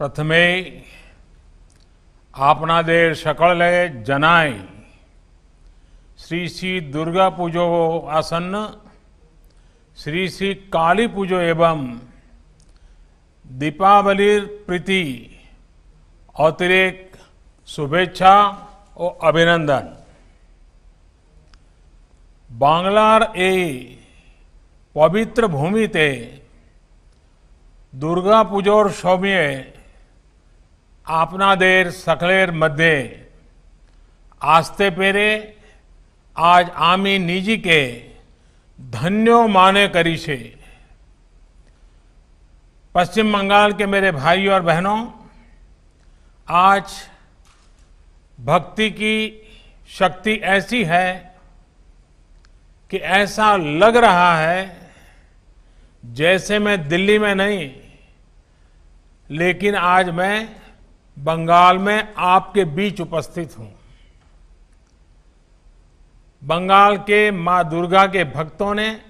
प्रथमे आपनादेर सकले जनाय श्री श्री दुर्गा पूजो आसन्न श्री श्री काली पूजो एवं दीपावलीर प्रीति अतिरेक शुभेच्छा और अभिनंदन। बांग्लार ए पवित्र भूमिते दुर्गा पूजोर सौम्ये आपनादेर सकलेर मध्य आस्ते पेरे आज आमी निजी के धन्यो माने करी छे। पश्चिम बंगाल के मेरे भाइयों और बहनों, आज भक्ति की शक्ति ऐसी है कि ऐसा लग रहा है जैसे मैं दिल्ली में नहीं, लेकिन आज मैं बंगाल में आपके बीच उपस्थित हूं। बंगाल के मां दुर्गा के भक्तों ने,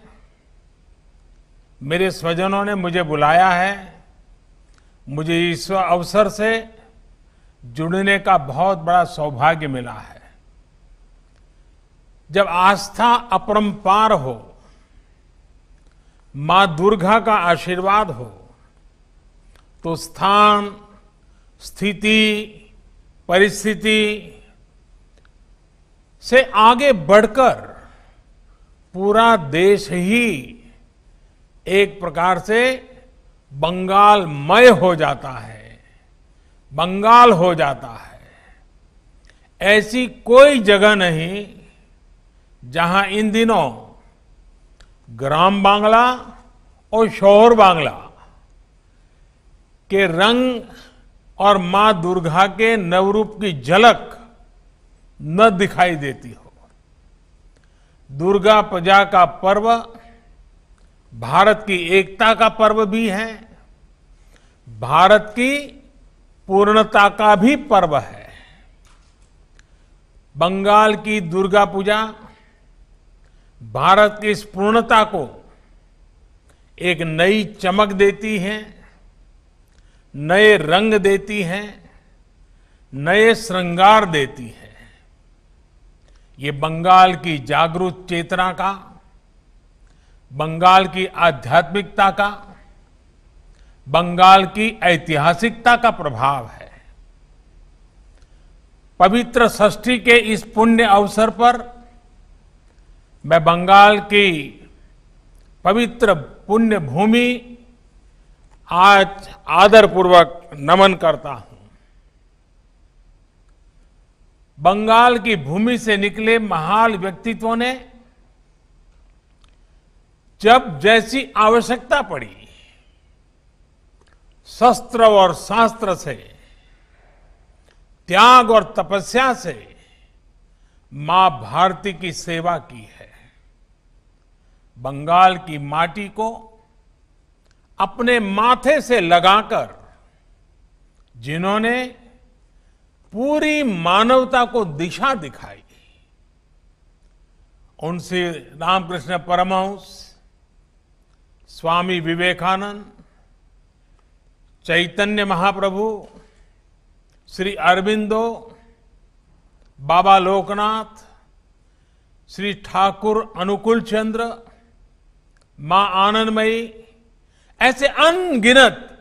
मेरे स्वजनों ने मुझे बुलाया है। मुझे इस अवसर से जुड़ने का बहुत बड़ा सौभाग्य मिला है। जब आस्था अपरंपार हो, मां दुर्गा का आशीर्वाद हो, तो स्थान, स्थिति, परिस्थिति से आगे बढ़कर पूरा देश ही एक प्रकार से बंगालमय हो जाता है, बंगाल हो जाता है। ऐसी कोई जगह नहीं जहां इन दिनों ग्राम बांग्ला और शहर बांग्ला के रंग और मां दुर्गा के नवरूप की झलक न दिखाई देती हो। दुर्गा पूजा का पर्व भारत की एकता का पर्व भी है, भारत की पूर्णता का भी पर्व है। बंगाल की दुर्गा पूजा भारत की इस पूर्णता को एक नई चमक देती है, नए रंग देती है, नए श्रृंगार देती है। ये बंगाल की जागरूक चेतना का, बंगाल की आध्यात्मिकता का, बंगाल की ऐतिहासिकता का प्रभाव है। पवित्र षष्ठी के इस पुण्य अवसर पर मैं बंगाल की पवित्र पुण्य भूमि आज आदरपूर्वक नमन करता हूं। बंगाल की भूमि से निकले महान व्यक्तित्वों ने जब जैसी आवश्यकता पड़ी, शस्त्र और शास्त्र से, त्याग और तपस्या से मां भारती की सेवा की है। बंगाल की माटी को अपने माथे से लगाकर जिन्होंने पूरी मानवता को दिशा दिखाई, उनसे रामकृष्ण परमहंस, स्वामी विवेकानंद, चैतन्य महाप्रभु, श्री अरविंदो, बाबा लोकनाथ, श्री ठाकुर अनुकूल चंद्र, मां आनंदमयी, ऐसे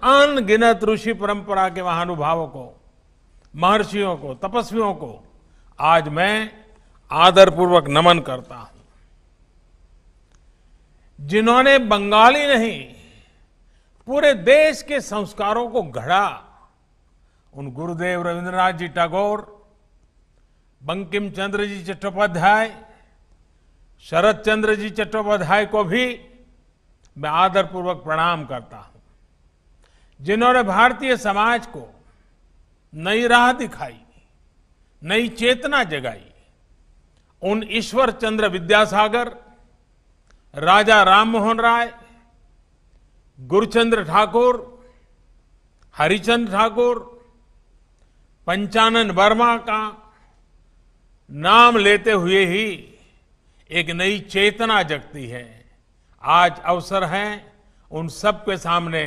अनगिनत ऋषि परंपरा के महानुभावों को, महर्षियों को, तपस्वियों को आज मैं आदरपूर्वक नमन करता हूं, जिन्होंने बंगाली नहीं पूरे देश के संस्कारों को गढ़ा। उन गुरुदेव रविंद्रनाथ जी टैगोर, बंकिम चंद्र जी चट्टोपाध्याय, शरद चंद्र जी चट्टोपाध्याय को भी मैं आदरपूर्वक प्रणाम करता हूं, जिन्होंने भारतीय समाज को नई राह दिखाई, नई चेतना जगाई। उन ईश्वर चंद्र विद्यासागर, राजा राममोहन राय, गुरुचंद्र ठाकुर, हरिचंद्र ठाकुर, पंचानन वर्मा का नाम लेते हुए ही एक नई चेतना जगती है। आज अवसर है उन सब के सामने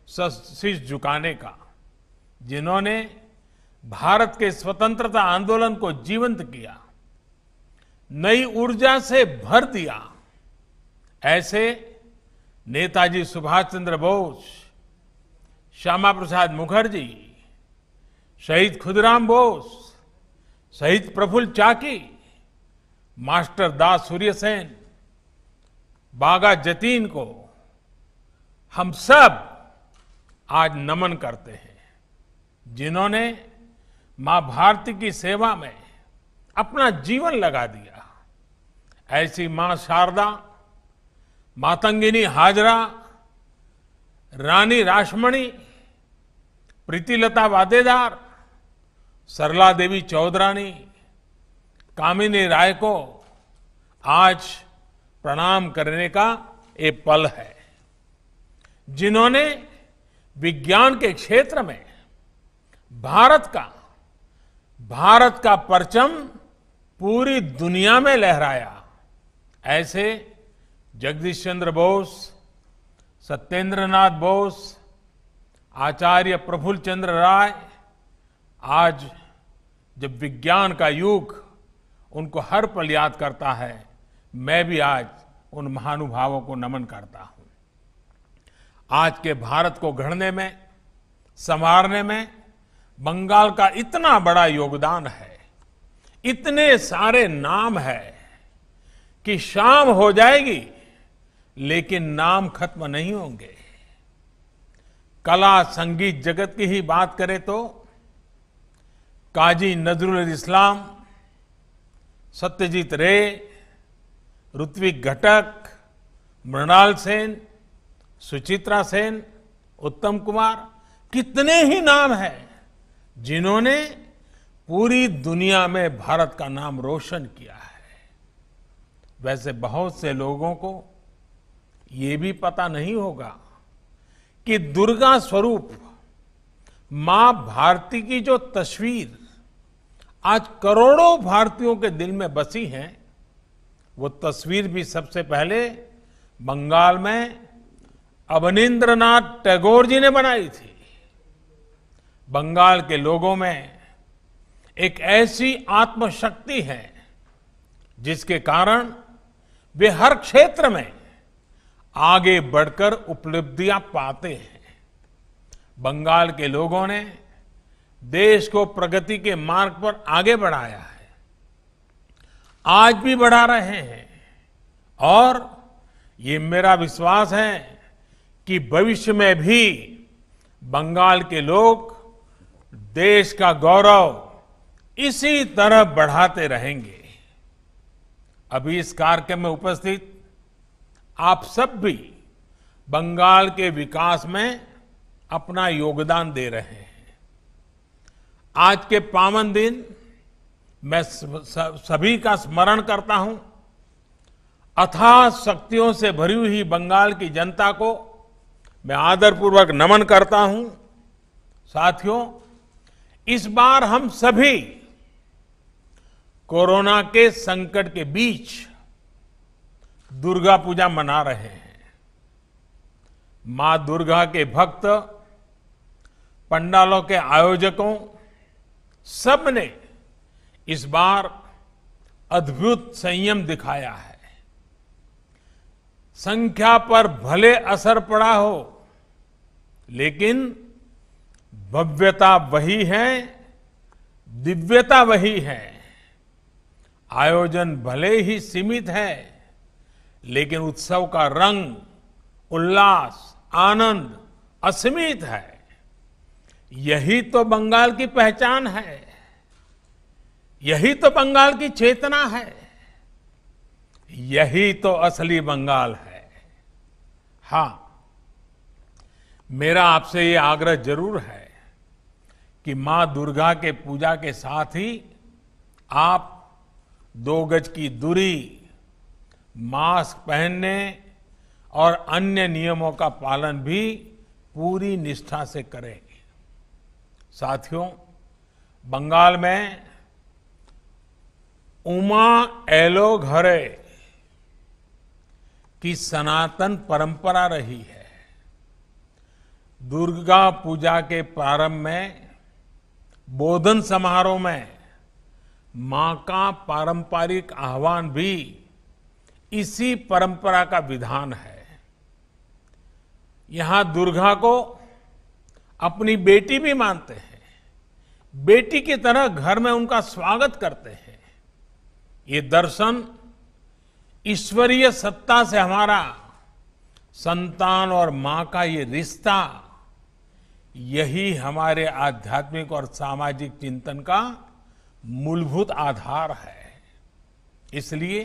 शीश झुकाने का, जिन्होंने भारत के स्वतंत्रता आंदोलन को जीवंत किया, नई ऊर्जा से भर दिया, ऐसे नेताजी सुभाष चंद्र बोस, श्यामा प्रसाद मुखर्जी, शहीद खुदीराम बोस, शहीद प्रफुल्ल चाकी, मास्टर दास सूर्यसेन, बागा जतीन को हम सब आज नमन करते हैं, जिन्होंने मां भारती की सेवा में अपना जीवन लगा दिया। ऐसी मां शारदा, मातंगिनी हाजरा, रानी रासमणी, प्रीतिलता वादेदार, सरला देवी चौधरानी, कामिनी राय को आज प्रणाम करने का ये पल है, जिन्होंने विज्ञान के क्षेत्र में भारत का परचम पूरी दुनिया में लहराया। ऐसे जगदीश चंद्र बोस, सत्येंद्र नाथ बोस, आचार्य प्रफुल्ल चंद्र राय, आज जब विज्ञान का युग उनको हर पल याद करता है, मैं भी आज उन महानुभावों को नमन करता हूं। आज के भारत को गढ़ने में, संवारने में बंगाल का इतना बड़ा योगदान है, इतने सारे नाम है कि शाम हो जाएगी लेकिन नाम खत्म नहीं होंगे। कला संगीत जगत की ही बात करें तो काजी नजरुल इस्लाम, सत्यजीत रे, ऋत्विक घटक, मृणाल सेन, सुचित्रा सेन, उत्तम कुमार, कितने ही नाम हैं जिन्होंने पूरी दुनिया में भारत का नाम रोशन किया है। वैसे बहुत से लोगों को ये भी पता नहीं होगा कि दुर्गा स्वरूप मां भारती की जो तस्वीर आज करोड़ों भारतीयों के दिल में बसी है, वो तस्वीर भी सबसे पहले बंगाल में अवनींद्रनाथ टैगोर जी ने बनाई थी। बंगाल के लोगों में एक ऐसी आत्मशक्ति है जिसके कारण वे हर क्षेत्र में आगे बढ़कर उपलब्धियां पाते हैं। बंगाल के लोगों ने देश को प्रगति के मार्ग पर आगे बढ़ाया है, आज भी बढ़ा रहे हैं, और ये मेरा विश्वास है कि भविष्य में भी बंगाल के लोग देश का गौरव इसी तरह बढ़ाते रहेंगे। अभी इस कार्यक्रम में उपस्थित आप सब भी बंगाल के विकास में अपना योगदान दे रहे हैं। आज के पावन दिन मैं सभी का स्मरण करता हूं। अथाह शक्तियों से भरी हुई बंगाल की जनता को मैं आदरपूर्वक नमन करता हूं। साथियों, इस बार हम सभी कोरोना के संकट के बीच दुर्गा पूजा मना रहे हैं। मां दुर्गा के भक्त, पंडालों के आयोजकों, सबने इस बार अद्भुत संयम दिखाया है। संख्या पर भले असर पड़ा हो, लेकिन भव्यता वही है, दिव्यता वही है। आयोजन भले ही सीमित है, लेकिन उत्सव का रंग, उल्लास, आनंद असीमित है। यही तो बंगाल की पहचान है, यही तो बंगाल की चेतना है, यही तो असली बंगाल है। हां, मेरा आपसे ये आग्रह जरूर है कि मां दुर्गा के पूजा के साथ ही आप 2 गज की दूरी, मास्क पहनने और अन्य नियमों का पालन भी पूरी निष्ठा से करें। साथियों, बंगाल में उमा एलो घरे की सनातन परंपरा रही है। दुर्गा पूजा के प्रारंभ में बोधन समारोह में मां का पारंपरिक आह्वान भी इसी परंपरा का विधान है। यहां दुर्गा को अपनी बेटी भी मानते हैं, बेटी की तरह घर में उनका स्वागत करते हैं। ये दर्शन ईश्वरीय सत्ता से हमारा संतान और मां का ये रिश्ता, यही हमारे आध्यात्मिक और सामाजिक चिंतन का मूलभूत आधार है। इसलिए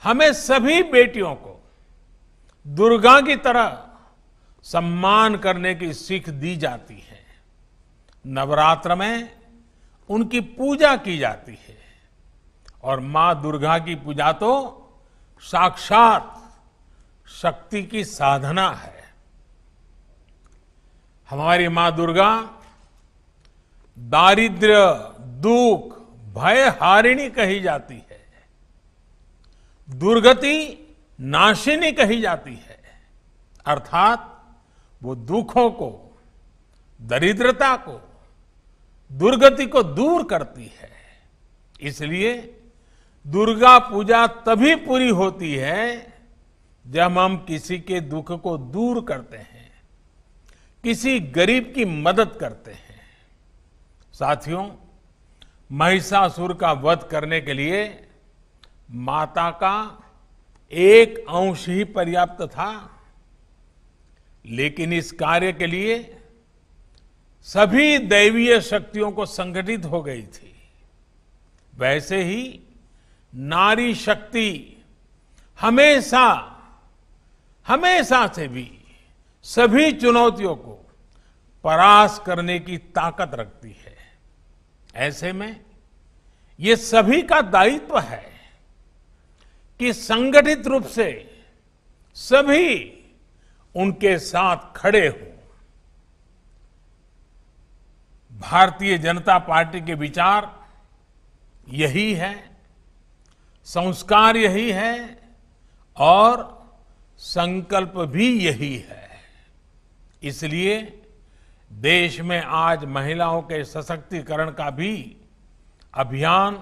हमें सभी बेटियों को दुर्गा की तरह सम्मान करने की सीख दी जाती है। नवरात्र में उनकी पूजा की जाती है और मां दुर्गा की पूजा तो साक्षात शक्ति की साधना है। हमारी मां दुर्गा दारिद्र्य, दुख, भय हारिणी कही जाती है, दुर्गति नाशिनी कही जाती है। अर्थात वो दुखों को, दरिद्रता को, दुर्गति को दूर करती है। इसलिए दुर्गा पूजा तभी पूरी होती है जब हम किसी के दुख को दूर करते हैं, किसी गरीब की मदद करते हैं। साथियों, महिषासुर का वध करने के लिए माता का एक अंश ही पर्याप्त था, लेकिन इस कार्य के लिए सभी दैवीय शक्तियों को संगठित हो गई थी। वैसे ही नारी शक्ति हमेशा से भी सभी चुनौतियों को परास्त करने की ताकत रखती है। ऐसे में ये सभी का दायित्व है कि संगठित रूप से सभी उनके साथ खड़े हों। भारतीय जनता पार्टी के विचार यही है, संस्कार यही है और संकल्प भी यही है। इसलिए देश में आज महिलाओं के सशक्तिकरण का भी अभियान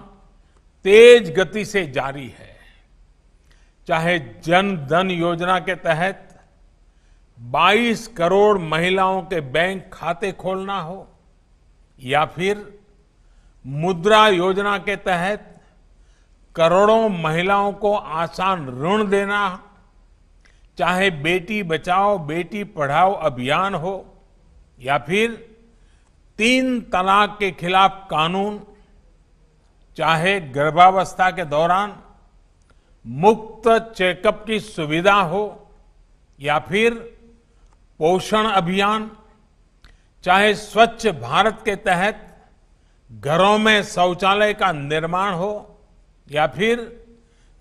तेज गति से जारी है। चाहे जन धन योजना के तहत 22 करोड़ महिलाओं के बैंक खाते खोलना हो, या फिर मुद्रा योजना के तहत करोड़ों महिलाओं को आसान ऋण देना, चाहे बेटी बचाओ बेटी पढ़ाओ अभियान हो, या फिर 3 तलाक के खिलाफ कानून, चाहे गर्भावस्था के दौरान मुफ्त चेकअप की सुविधा हो, या फिर पोषण अभियान, चाहे स्वच्छ भारत के तहत घरों में शौचालय का निर्माण हो, या फिर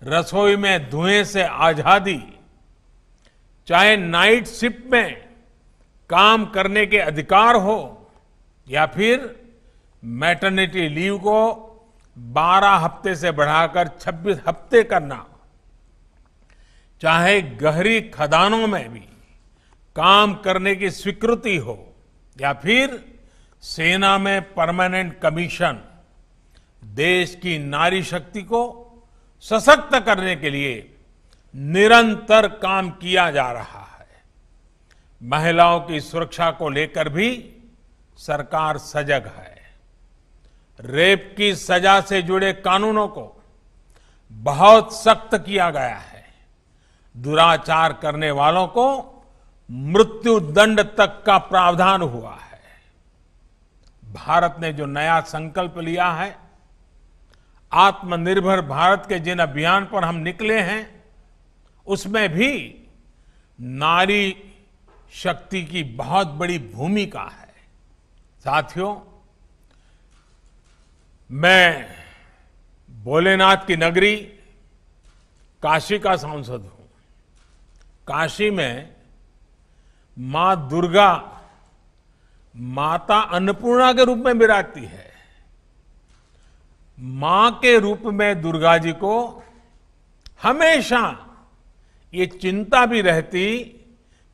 रसोई में धुएं से आजादी, चाहे नाइट शिफ्ट में काम करने के अधिकार हो, या फिर मैटरनिटी लीव को 12 हफ्ते से बढ़ाकर 26 हफ्ते करना, चाहे गहरी खदानों में भी काम करने की स्वीकृति हो, या फिर सेना में परमानेंट कमीशन, देश की नारी शक्ति को सशक्त करने के लिए निरंतर काम किया जा रहा है। महिलाओं की सुरक्षा को लेकर भी सरकार सजग है। रेप की सजा से जुड़े कानूनों को बहुत सख्त किया गया है। दुराचार करने वालों को मृत्यु दंड तक का प्रावधान हुआ है। भारत ने जो नया संकल्प लिया है, आत्मनिर्भर भारत के जिन अभियान पर हम निकले हैं, उसमें भी नारी शक्ति की बहुत बड़ी भूमिका है। साथियों, मैं भोलेनाथ की नगरी काशी का सांसद हूं। काशी में मां दुर्गा माता अन्नपूर्णा के रूप में विराजती है। मां के रूप में दुर्गा जी को हमेशा ये चिंता भी रहती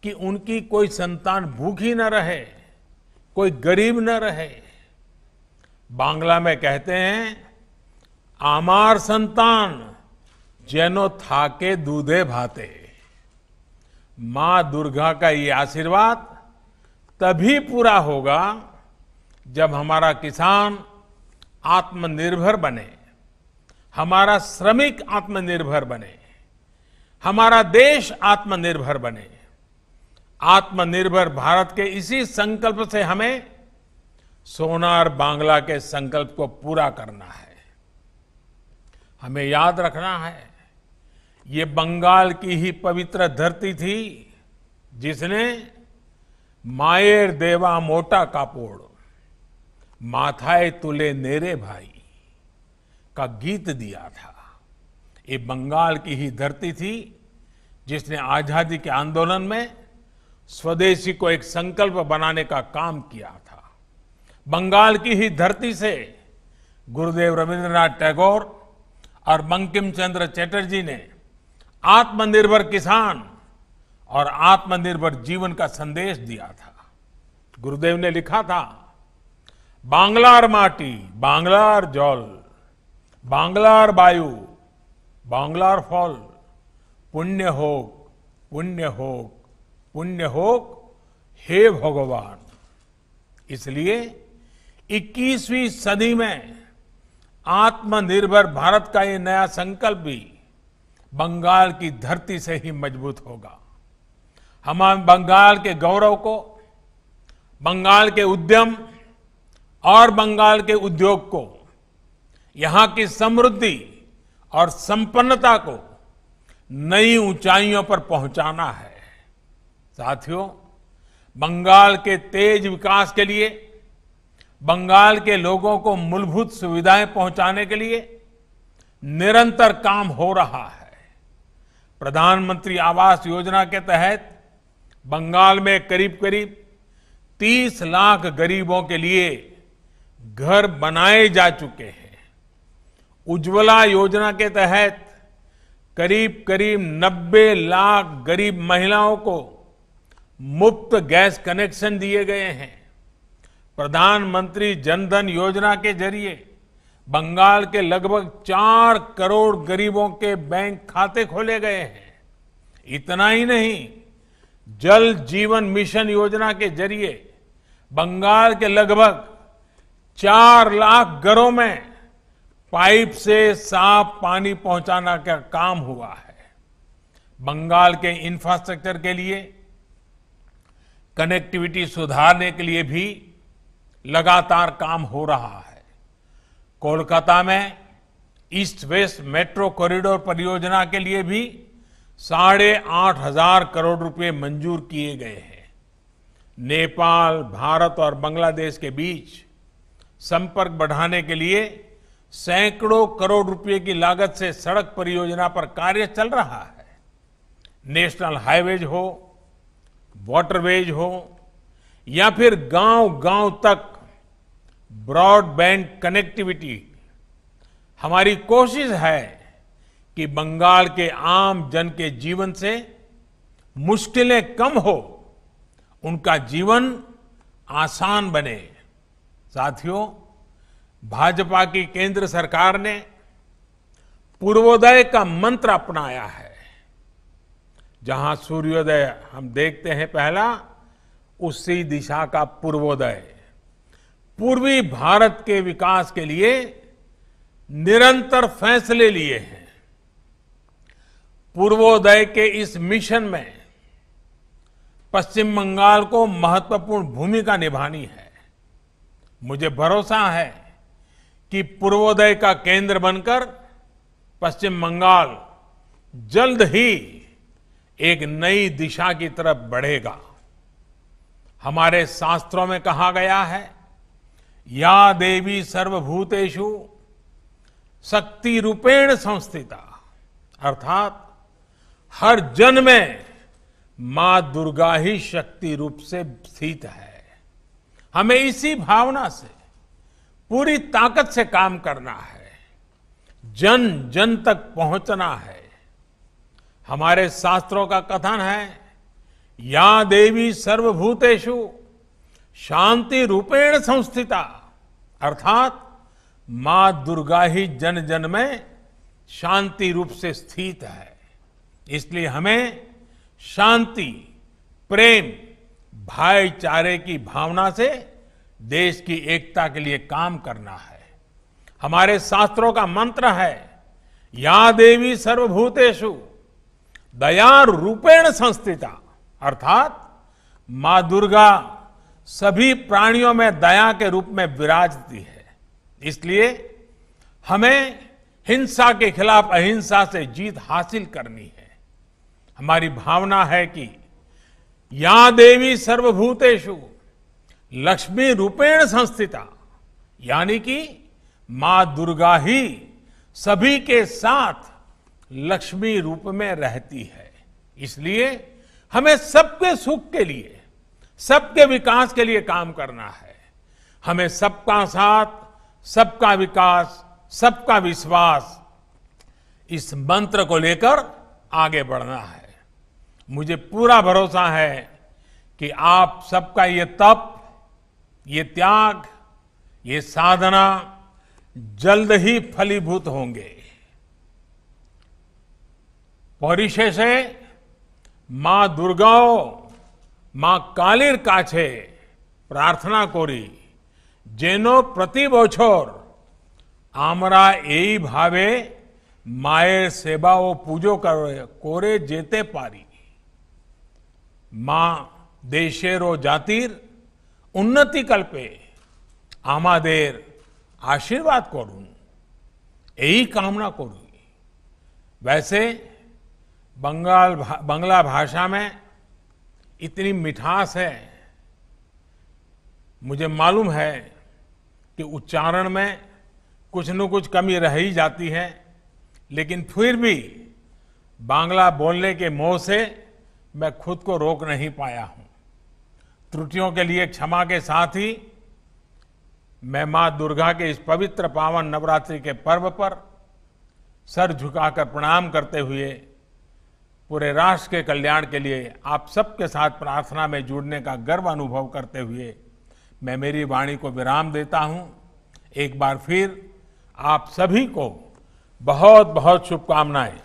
कि उनकी कोई संतान भूखी न रहे, कोई गरीब न रहे। बांग्ला में कहते हैं, आमार संतान जेनो थाके दूधे भाते। मां दुर्गा का ये आशीर्वाद तभी पूरा होगा जब हमारा किसान आत्मनिर्भर बने, हमारा श्रमिक आत्मनिर्भर बने, हमारा देश आत्मनिर्भर बने। आत्मनिर्भर भारत के इसी संकल्प से हमें सोनार बांग्ला के संकल्प को पूरा करना है। हमें याद रखना है, ये बंगाल की ही पवित्र धरती थी जिसने मायर देवा मोटा कापोड़ माथाए तुले नेरे भाई का गीत दिया था। ये बंगाल की ही धरती थी जिसने आजादी के आंदोलन में स्वदेशी को एक संकल्प बनाने का काम किया था। बंगाल की ही धरती से गुरुदेव रविंद्रनाथ टैगोर और बंकिम चंद्र चटर्जी ने आत्मनिर्भर किसान और आत्मनिर्भर जीवन का संदेश दिया था। गुरुदेव ने लिखा था, बांग्लार माटी बांग्लार जल, बांग्लार वायु बांग्लार फल, पुण्य होक पुण्य होक पुण्य होक हे भगवान। इसलिए 21वीं सदी में आत्मनिर्भर भारत का ये नया संकल्प भी बंगाल की धरती से ही मजबूत होगा। हम बंगाल के गौरव को, बंगाल के उद्यम और बंगाल के उद्योग को, यहां की समृद्धि और संपन्नता को नई ऊंचाइयों पर पहुंचाना है। साथियों, बंगाल के तेज विकास के लिए, बंगाल के लोगों को मूलभूत सुविधाएं पहुंचाने के लिए निरंतर काम हो रहा है। प्रधानमंत्री आवास योजना के तहत बंगाल में करीब करीब 30 लाख गरीबों के लिए घर बनाए जा चुके हैं। उज्ज्वला योजना के तहत करीब करीब 90 लाख गरीब महिलाओं को मुफ्त गैस कनेक्शन दिए गए हैं। प्रधानमंत्री जनधन योजना के जरिए बंगाल के लगभग 4 करोड़ गरीबों के बैंक खाते खोले गए हैं। इतना ही नहीं, जल जीवन मिशन योजना के जरिए बंगाल के लगभग 4 लाख घरों में पाइप से साफ पानी पहुंचाना का काम हुआ है। बंगाल के इंफ्रास्ट्रक्चर के लिए, कनेक्टिविटी सुधारने के लिए भी लगातार काम हो रहा है। कोलकाता में ईस्ट वेस्ट मेट्रो कॉरिडोर परियोजना के लिए भी 8,500 करोड़ रुपए मंजूर किए गए हैं। नेपाल, भारत और बांग्लादेश के बीच संपर्क बढ़ाने के लिए सैकड़ों करोड़ रुपए की लागत से सड़क परियोजना पर कार्य चल रहा है। नेशनल हाईवेज हो, वाटरवेज हो या फिर गांव-गांव तक ब्रॉडबैंड कनेक्टिविटी, हमारी कोशिश है कि बंगाल के आम जन के जीवन से मुश्किलें कम हो, उनका जीवन आसान बने। साथियों, भाजपा की केंद्र सरकार ने पूर्वोदय का मंत्र अपनाया है। जहां सूर्योदय हम देखते हैं पहला, उसी दिशा का पूर्वोदय। पूर्वी भारत के विकास के लिए निरंतर फैसले लिए हैं। पूर्वोदय के इस मिशन में पश्चिम बंगाल को महत्वपूर्ण भूमिका निभानी है। मुझे भरोसा है कि पूर्वोदय का केंद्र बनकर पश्चिम बंगाल जल्द ही एक नई दिशा की तरफ बढ़ेगा। हमारे शास्त्रों में कहा गया है, या देवी सर्वभूतेषु शक्ति रूपेण संस्थिता, अर्थात हर जन में मां दुर्गा ही शक्ति रूप से स्थित है। हमें इसी भावना से पूरी ताकत से काम करना है, जन जन तक पहुंचना है। हमारे शास्त्रों का कथन है, या देवी सर्वभूतेषु शांति रूपेण संस्थिता, अर्थात मां दुर्गा ही जन जन में शांति रूप से स्थित है। इसलिए हमें शांति, प्रेम, भाईचारे की भावना से देश की एकता के लिए काम करना है। हमारे शास्त्रों का मंत्र है, या देवी सर्वभूतेषु दया रूपेण संस्थिता, अर्थात मां दुर्गा सभी प्राणियों में दया के रूप में विराजती है। इसलिए हमें हिंसा के खिलाफ अहिंसा से जीत हासिल करनी है। हमारी भावना है कि या देवी सर्वभूतेषु लक्ष्मी रूपेण संस्थिता, यानी कि मां दुर्गा ही सभी के साथ लक्ष्मी रूप में रहती है। इसलिए हमें सबके सुख के लिए, सबके विकास के लिए काम करना है। हमें सबका साथ, सबका विकास, सबका विश्वास, इस मंत्र को लेकर आगे बढ़ना है। मुझे पूरा भरोसा है कि आप सबका ये तप, ये त्याग, ये साधना जल्द ही फलीभूत होंगे। परिशेषे मां दुर्गाओ मां कालीर काछे प्रार्थना करी जेनो प्रति बछर आमरा एई भावे माয়ের सेवा ও পুজো করে যেতে পারি। मां देशेर ও জাতির उन्नति कल्पे आमादेर आशीर्वाद करूं, यही कामना करूं। वैसे बंगला भाषा में इतनी मिठास है, मुझे मालूम है कि उच्चारण में कुछ न कुछ कमी रह ही जाती है, लेकिन फिर भी बांग्ला बोलने के मोह से मैं खुद को रोक नहीं पाया हूं। त्रुटियों के लिए क्षमा के साथ ही मैं मां दुर्गा के इस पवित्र पावन नवरात्रि के पर्व पर सर झुकाकर प्रणाम करते हुए पूरे राष्ट्र के कल्याण के लिए आप सबके साथ प्रार्थना में जुड़ने का गर्व अनुभव करते हुए मैं मेरी वाणी को विराम देता हूं। एक बार फिर आप सभी को बहुत बहुत शुभकामनाएं।